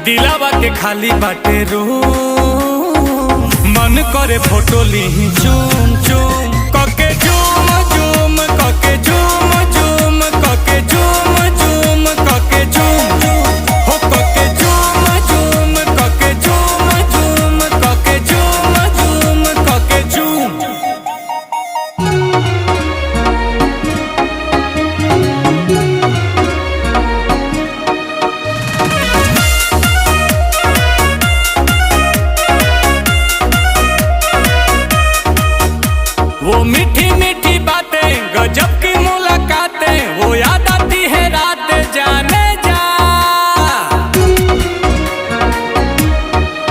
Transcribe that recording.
दिलावा के खाली बाटे रूम, मन करे फोटो ली चूम चूम कके झूम झूम कके झूम झूम कके झूम झूम कके झूम झूम हो कके झूम झूम कके झूम झूम कके झूम झूम कके झूम। वो मीठी मीठी बातें गजब